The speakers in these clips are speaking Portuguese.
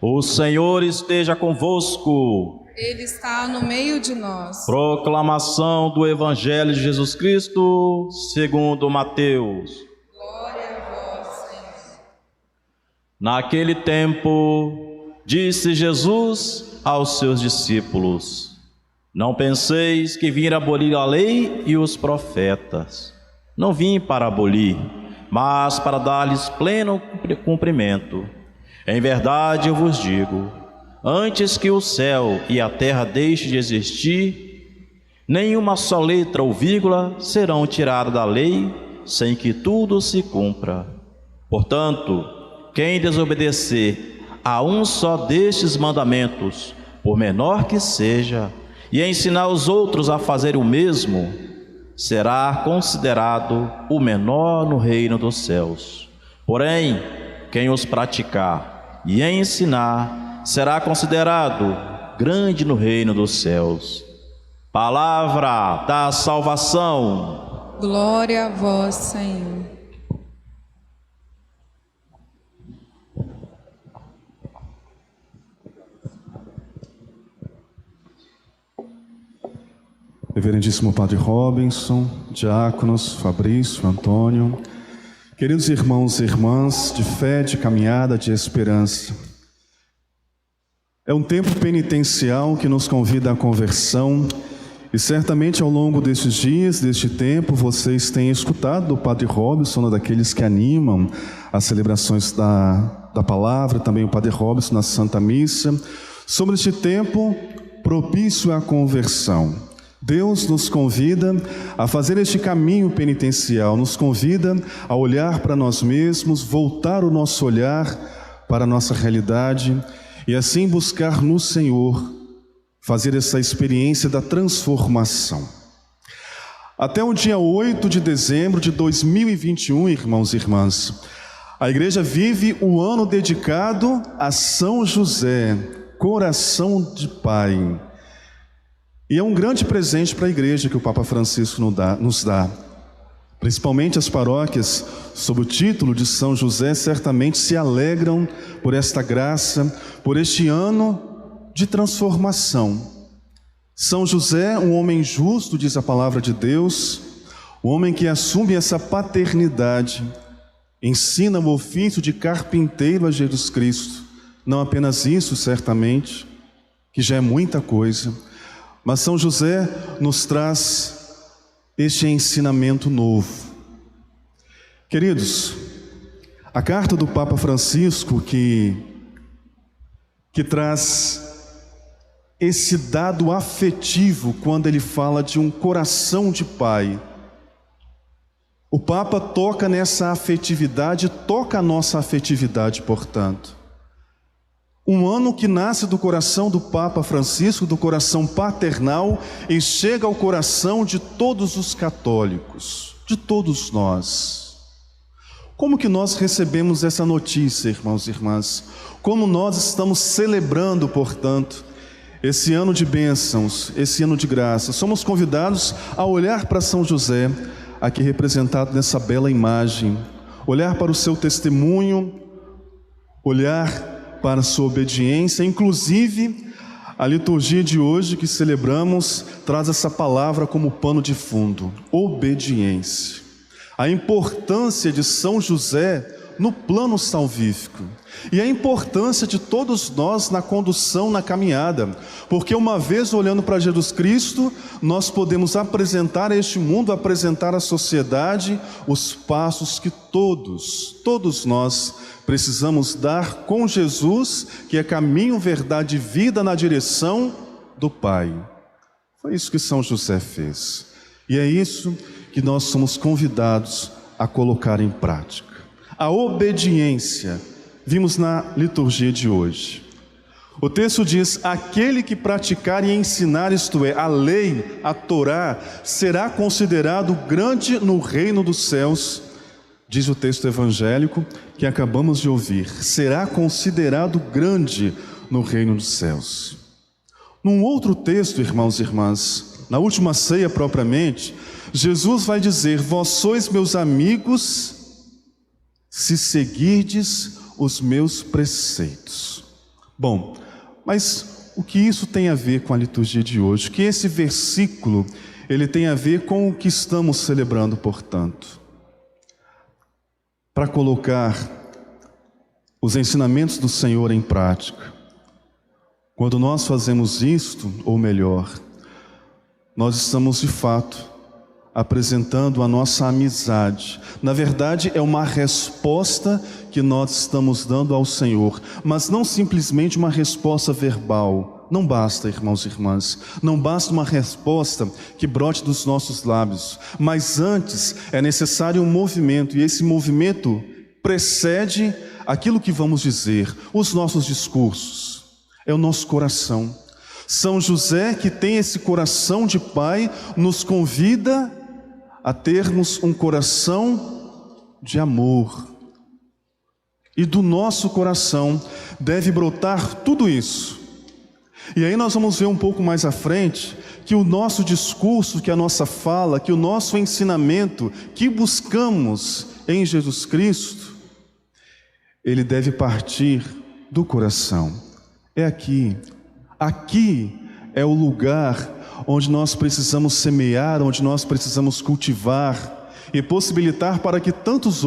O Senhor esteja convosco. Ele está no meio de nós. Proclamação do Evangelho de Jesus Cristo, segundo Mateus. Glória a vós, Senhor. Naquele tempo, disse Jesus aos seus discípulos: Não penseis que vim abolir a lei e os profetas. Não vim para abolir, mas para dar-lhes pleno cumprimento. Em verdade eu vos digo, antes que o céu e a terra deixem de existir, nenhuma só letra ou vírgula serão tiradas da lei, sem que tudo se cumpra. Portanto, quem desobedecer a um só destes mandamentos, por menor que seja, e ensinar os outros a fazer o mesmo, será considerado o menor no reino dos céus. Porém, quem os praticar e ensinar será considerado grande no reino dos céus. Palavra da salvação. Glória a vós, Senhor. Reverendíssimo Padre Robinson, diáconos, Fabrício, Antônio, queridos irmãos e irmãs de fé, de caminhada, de esperança. É um tempo penitencial que nos convida à conversão e certamente ao longo destes dias, deste tempo, vocês têm escutado do Padre Robinson, um daqueles que animam as celebrações da palavra, também o Padre Robinson na Santa Missa, sobre este tempo propício à conversão. Deus nos convida a fazer este caminho penitencial, nos convida a olhar para nós mesmos, voltar o nosso olhar para a nossa realidade e assim buscar no Senhor fazer essa experiência da transformação. Até o dia 8 de dezembro de 2021, irmãos e irmãs, a Igreja vive o ano dedicado a São José, coração de Pai. E é um grande presente para a Igreja que o Papa Francisco nos dá. Principalmente as paróquias, sob o título de São José, certamente se alegram por esta graça, por este ano de transformação. São José, um homem justo, diz a palavra de Deus, um homem que assume essa paternidade, ensina o ofício de carpinteiro a Jesus Cristo. Não apenas isso, certamente, que já é muita coisa, mas São José nos traz este ensinamento novo. Queridos, a carta do Papa Francisco que traz esse dado afetivo quando ele fala de um coração de pai. O Papa toca nessa afetividade, toca a nossa afetividade, portanto. Um ano que nasce do coração do Papa Francisco, do coração paternal, e chega ao coração de todos os católicos, de todos nós. Como que nós recebemos essa notícia, irmãos e irmãs? Como nós estamos celebrando, portanto, esse ano de bênçãos, esse ano de graça? Somos convidados a olhar para São José, aqui representado nessa bela imagem, olhar para o seu testemunho, olhar para a sua obediência. Inclusive, a liturgia de hoje que celebramos traz essa palavra como pano de fundo: obediência. A importância de São José no plano salvífico e a importância de todos nós na condução, na caminhada, porque uma vez olhando para Jesus Cristo, nós podemos apresentar a este mundo, apresentar à sociedade os passos que todos nós precisamos dar com Jesus, que é caminho, verdade e vida na direção do Pai. Foi isso que São José fez. E é isso que nós somos convidados a colocar em prática. A obediência, vimos na liturgia de hoje. O texto diz: aquele que praticar e ensinar, isto é, a lei, a Torá, será considerado grande no reino dos céus. Diz o texto evangélico que acabamos de ouvir: será considerado grande no reino dos céus. Num outro texto, irmãos e irmãs, na última ceia propriamente, Jesus vai dizer: vós sois meus amigos se seguirdes os meus preceitos. Bom, mas o que isso tem a ver com a liturgia de hoje? O que esse versículo ele tem a ver com o que estamos celebrando, portanto? Para colocar os ensinamentos do Senhor em prática. Quando nós fazemos isto, ou melhor, nós estamos de fato apresentando a nossa amizade. Na verdade, é uma resposta que nós estamos dando ao Senhor, mas não simplesmente uma resposta verbal. Não basta, irmãos e irmãs, não basta uma resposta que brote dos nossos lábios, mas antes é necessário um movimento, e esse movimento precede aquilo que vamos dizer, os nossos discursos, é o nosso coração. São José, que tem esse coração de pai, nos convida a termos um coração de amor. E do nosso coração deve brotar tudo isso. E aí nós vamos ver um pouco mais à frente que o nosso discurso, que a nossa fala, que o nosso ensinamento que buscamos em Jesus Cristo, ele deve partir do coração. É aqui é o lugar onde nós precisamos semear, onde nós precisamos cultivar e possibilitar para que tantas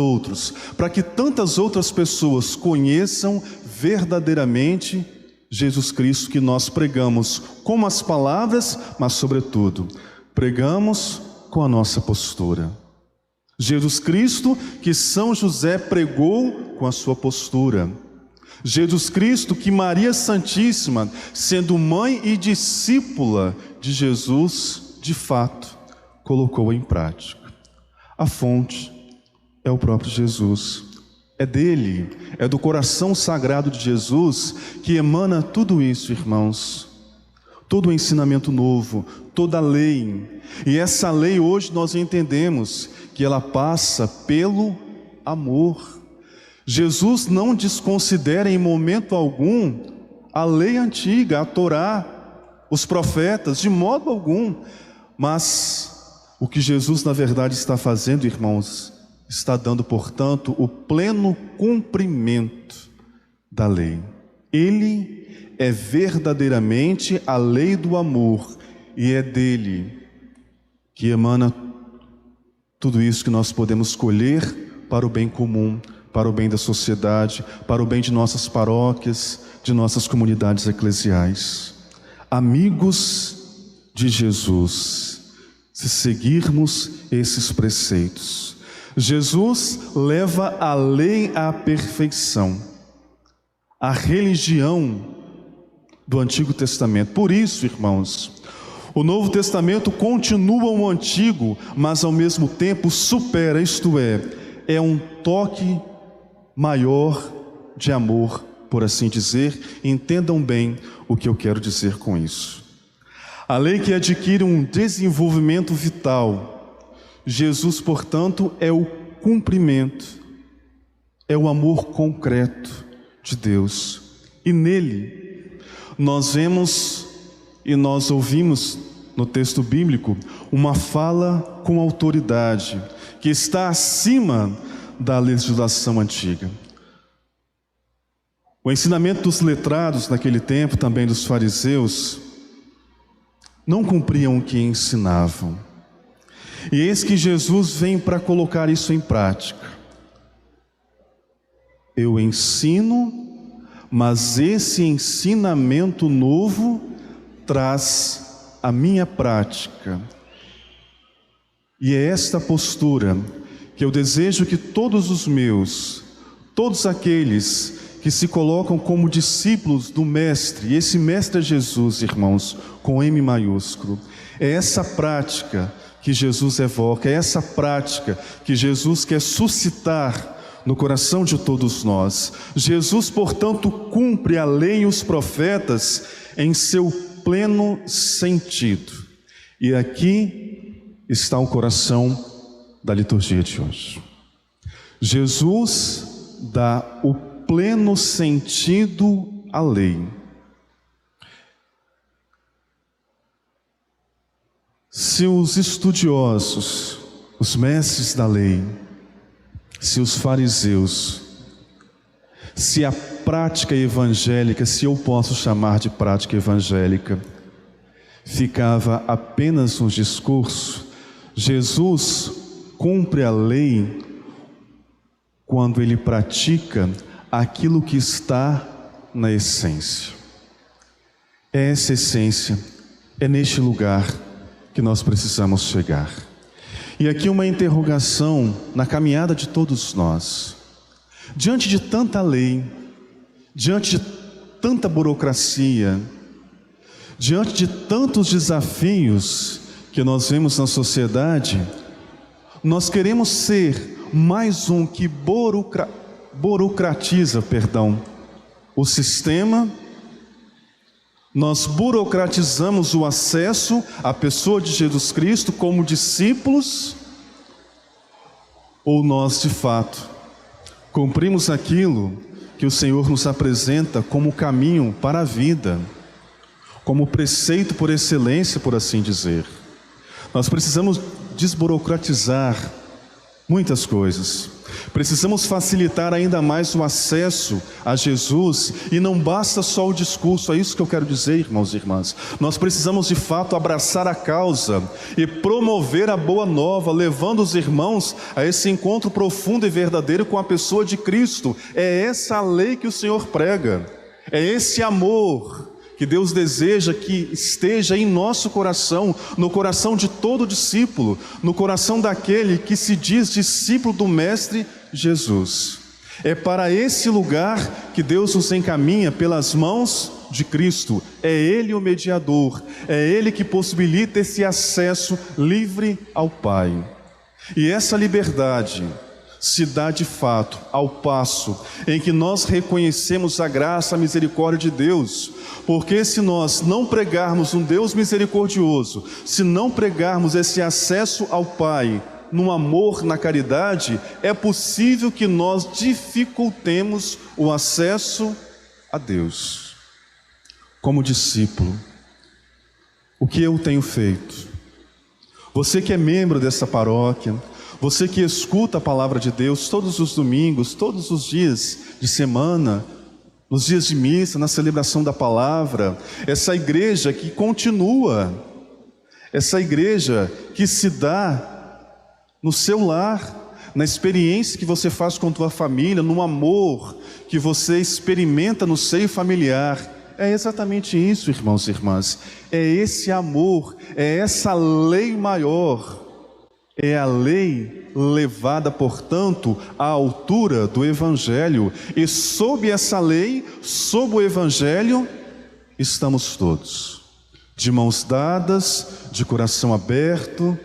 outras pessoas conheçam verdadeiramente Jesus Cristo, que nós pregamos com as palavras, mas sobretudo pregamos com a nossa postura. Jesus Cristo que São José pregou com a sua postura. Jesus Cristo que Maria Santíssima, sendo mãe e discípula de Jesus, de fato, colocou em prática. A fonte é o próprio Jesus. É dele, é do coração sagrado de Jesus que emana tudo isso, irmãos. Todo o ensinamento novo, toda a lei. E essa lei hoje nós entendemos que ela passa pelo amor. Jesus não desconsidera em momento algum a lei antiga, a Torá, os profetas, de modo algum. Mas o que Jesus na verdade está fazendo, irmãos, está dando, portanto, o pleno cumprimento da lei. Ele é verdadeiramente a lei do amor, e é dele que emana tudo isso que nós podemos colher para o bem comum, para o bem da sociedade, para o bem de nossas paróquias, de nossas comunidades eclesiais. Amigos de Jesus, se seguirmos esses preceitos. Jesus leva a lei à perfeição, a religião do Antigo Testamento. Por isso, irmãos, o Novo Testamento continua o Antigo, mas ao mesmo tempo supera, isto é um toque maior de amor, por assim dizer. Entendam bem o que eu quero dizer com isso. A lei que adquire um desenvolvimento vital. Jesus, portanto, é o cumprimento, é o amor concreto de Deus. E nele nós vemos e nós ouvimos no texto bíblico uma fala com autoridade, que está acima da legislação antiga. O ensinamento dos letrados naquele tempo, também dos fariseus, não cumpriam o que ensinavam. E eis que Jesus vem para colocar isso em prática. Eu ensino, mas esse ensinamento novo traz a minha prática. E é esta postura que eu desejo que todos aqueles que se colocam como discípulos do Mestre, e esse Mestre é Jesus, irmãos, com M maiúsculo, é essa prática que Jesus evoca, é essa prática que Jesus quer suscitar no coração de todos nós. Jesus, portanto, cumpre a lei e os profetas em seu pleno sentido. E aqui está o coração da liturgia de hoje. Jesus dá o pleno sentido à lei. Se os estudiosos, os mestres da lei, se os fariseus, se a prática evangélica, se eu posso chamar de prática evangélica, ficava apenas um discurso, Jesus cumpre a lei quando ele pratica aquilo que está na essência. É essa essência, é neste lugar que nós precisamos chegar. E aqui uma interrogação na caminhada de todos nós. Diante de tanta lei, diante de tanta burocracia, diante de tantos desafios que nós vemos na sociedade, nós queremos ser mais um que burocratiza o sistema. Nós burocratizamos o acesso à pessoa de Jesus Cristo como discípulos, ou nós de fato cumprimos aquilo que o Senhor nos apresenta como caminho para a vida, como preceito por excelência, por assim dizer. Nós precisamos desburocratizar muitas coisas. Precisamos facilitar ainda mais o acesso a Jesus, e não basta só o discurso, é isso que eu quero dizer, irmãos e irmãs. Nós precisamos de fato abraçar a causa e promover a boa nova, levando os irmãos a esse encontro profundo e verdadeiro com a pessoa de Cristo. É essa a lei que o Senhor prega, é esse amor que Deus deseja que esteja em nosso coração, no coração de todo discípulo, no coração daquele que se diz discípulo do Mestre Jesus. É para esse lugar que Deus nos encaminha pelas mãos de Cristo. É Ele o mediador, é Ele que possibilita esse acesso livre ao Pai. E essa liberdade se dá de fato ao passo em que nós reconhecemos a graça, a misericórdia de Deus. Porque se nós não pregarmos um Deus misericordioso, se não pregarmos esse acesso ao Pai, no amor, na caridade, é possível que nós dificultemos o acesso a Deus. Como discípulo, o que eu tenho feito? Você que é membro dessa paróquia, você que escuta a palavra de Deus todos os domingos, todos os dias de semana, nos dias de missa, na celebração da palavra, essa igreja que continua, essa igreja que se dá no seu lar, na experiência que você faz com a tua família, no amor que você experimenta no seio familiar. É exatamente isso, irmãos e irmãs, é esse amor, é essa lei maior, é a lei levada, portanto, à altura do Evangelho. E sob essa lei, sob o Evangelho, estamos todos, de mãos dadas, de coração aberto,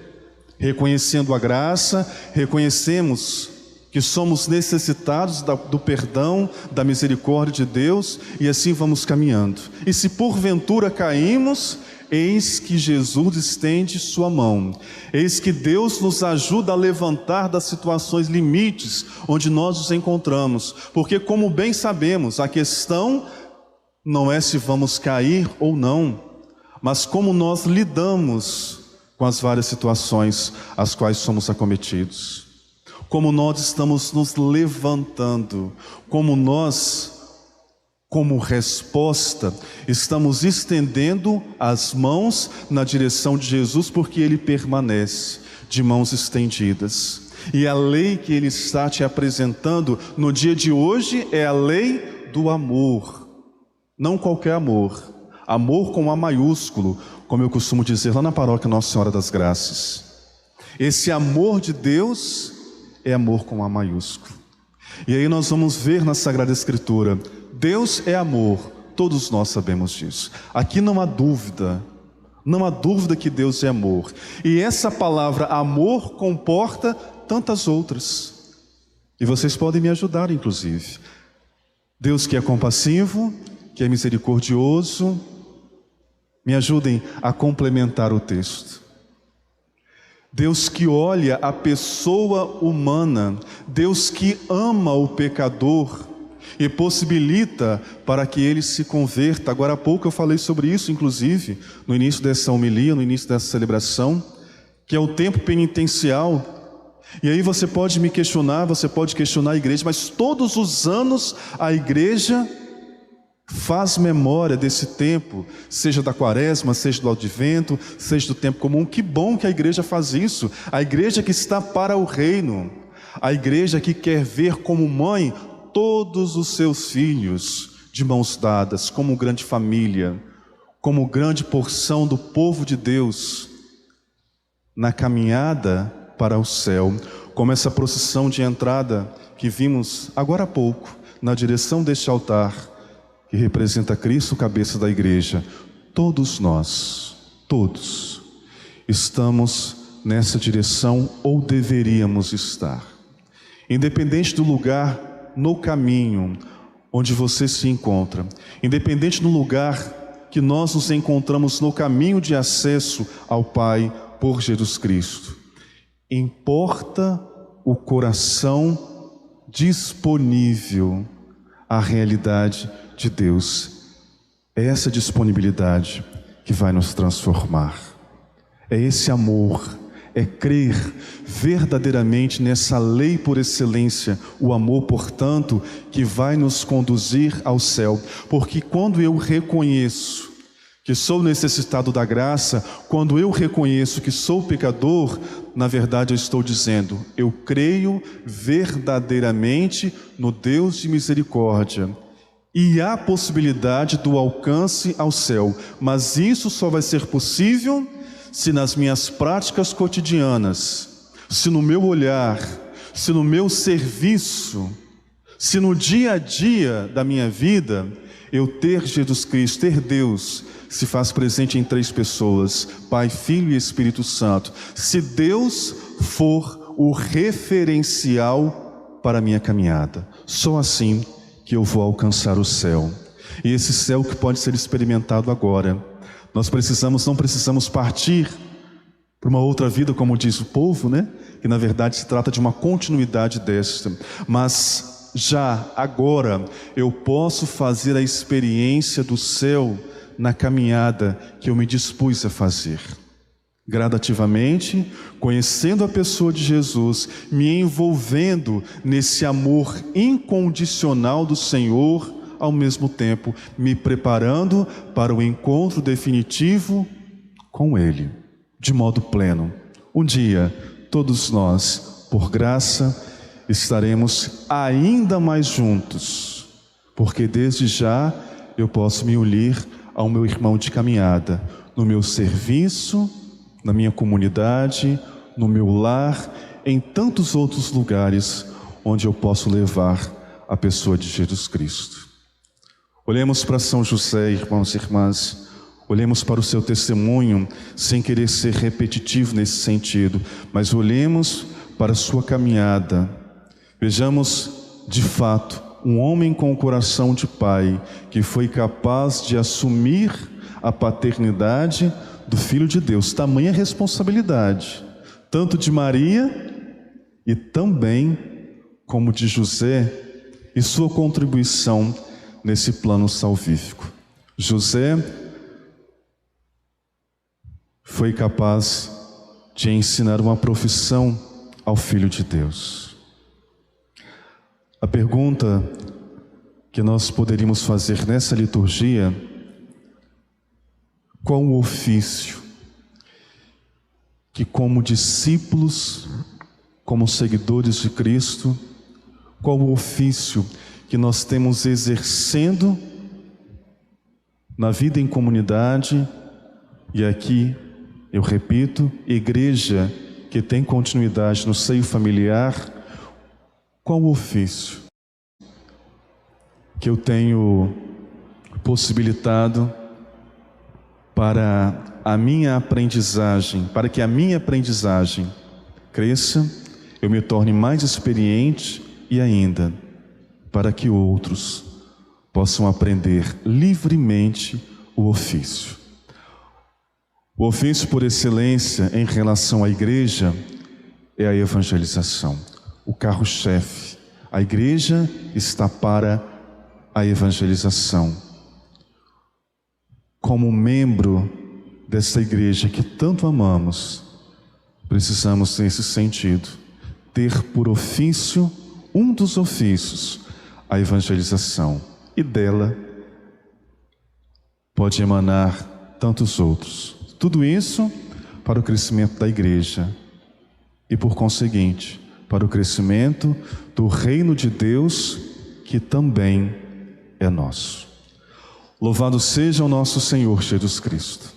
reconhecendo a graça, reconhecemos que somos necessitados do perdão, da misericórdia de Deus, e assim vamos caminhando. E se porventura caímos, eis que Jesus estende sua mão, eis que Deus nos ajuda a levantar das situações limites onde nós nos encontramos, porque como bem sabemos, a questão não é se vamos cair ou não, mas como nós lidamos com as várias situações às quais somos acometidos, como nós estamos nos levantando, como nós, como resposta, estamos estendendo as mãos na direção de Jesus, porque Ele permanece de mãos estendidas. E a lei que Ele está te apresentando no dia de hoje é a lei do amor. Não qualquer amor, amor com A maiúsculo, como eu costumo dizer lá na paróquia Nossa Senhora das Graças. Esse amor de Deus é amor com A maiúsculo. E aí nós vamos ver na Sagrada Escritura, Deus é amor, todos nós sabemos disso. Aqui não há dúvida que Deus é amor. E essa palavra amor comporta tantas outras. E vocês podem me ajudar, inclusive. Deus que é compassivo, que é misericordioso. Me ajudem a complementar o texto. Deus que olha a pessoa humana, Deus que ama o pecador e possibilita para que ele se converta. Agora há pouco eu falei sobre isso, inclusive, no início dessa homilia, no início dessa celebração, que é o tempo penitencial. E aí você pode me questionar, você pode questionar a igreja, mas todos os anos a igreja faz memória desse tempo, seja da quaresma, seja do advento, seja do tempo comum. Que bom que a igreja faz isso. A igreja que está para o reino, a igreja que quer ver como mãe todos os seus filhos de mãos dadas, como grande família, como grande porção do povo de Deus na caminhada para o céu, como essa procissão de entrada que vimos agora há pouco na direção deste altar, que representa Cristo, cabeça da igreja. Todos nós, todos, estamos nessa direção ou deveríamos estar. Independente do lugar no caminho onde você se encontra, independente do lugar que nós nos encontramos no caminho de acesso ao Pai por Jesus Cristo, importa o coração disponível à realidade de Deus. É essa disponibilidade que vai nos transformar. É esse amor, é crer verdadeiramente nessa lei por excelência, o amor, portanto, que vai nos conduzir ao céu. Porque quando eu reconheço que sou necessitado da graça, quando eu reconheço que sou pecador, na verdade eu estou dizendo, eu creio verdadeiramente no Deus de misericórdia. E há possibilidade do alcance ao céu, mas isso só vai ser possível se nas minhas práticas cotidianas, se no meu olhar, se no meu serviço, se no dia a dia da minha vida, eu ter Jesus Cristo, ter Deus, se faz presente em 3 pessoas, Pai, Filho e Espírito Santo. Se Deus for o referencial para a minha caminhada, só assim que eu vou alcançar o céu. E esse céu que pode ser experimentado agora. Nós não precisamos partir para uma outra vida, como diz o povo, né? Que na verdade se trata de uma continuidade desta. Mas já agora eu posso fazer a experiência do céu na caminhada que eu me dispus a fazer. Gradativamente, conhecendo a pessoa de Jesus, me envolvendo nesse amor incondicional do Senhor, ao mesmo tempo me preparando para o encontro definitivo com Ele, de modo pleno. Um dia, todos nós, por graça, estaremos ainda mais juntos, porque desde já eu posso me unir ao meu irmão de caminhada, no meu serviço, na minha comunidade, no meu lar, em tantos outros lugares onde eu posso levar a pessoa de Jesus Cristo. Olhemos para São José, irmãos e irmãs, olhemos para o seu testemunho, sem querer ser repetitivo nesse sentido, mas olhemos para a sua caminhada. Vejamos, de fato, um homem com o coração de pai, que foi capaz de assumir a paternidade do Filho de Deus. Tamanha responsabilidade, tanto de Maria e também como de José, e sua contribuição nesse plano salvífico. José foi capaz de ensinar uma profissão ao Filho de Deus. A pergunta que nós poderíamos fazer nessa liturgia: qual o ofício que, como discípulos, como seguidores de Cristo, qual o ofício que nós temos exercendo na vida em comunidade, e aqui, eu repito, igreja que tem continuidade no seio familiar, qual o ofício que eu tenho possibilitado para a minha aprendizagem, para que a minha aprendizagem cresça, eu me torne mais experiente e ainda para que outros possam aprender livremente o ofício. O ofício por excelência em relação à igreja é a evangelização, o carro-chefe. A igreja está para a evangelização. Como membro dessa igreja que tanto amamos, precisamos, nesse sentido, ter por ofício, um dos ofícios, a evangelização. E dela pode emanar tantos outros. Tudo isso para o crescimento da igreja e, por conseguinte, para o crescimento do reino de Deus, que também é nosso. Louvado seja o nosso Senhor Jesus Cristo.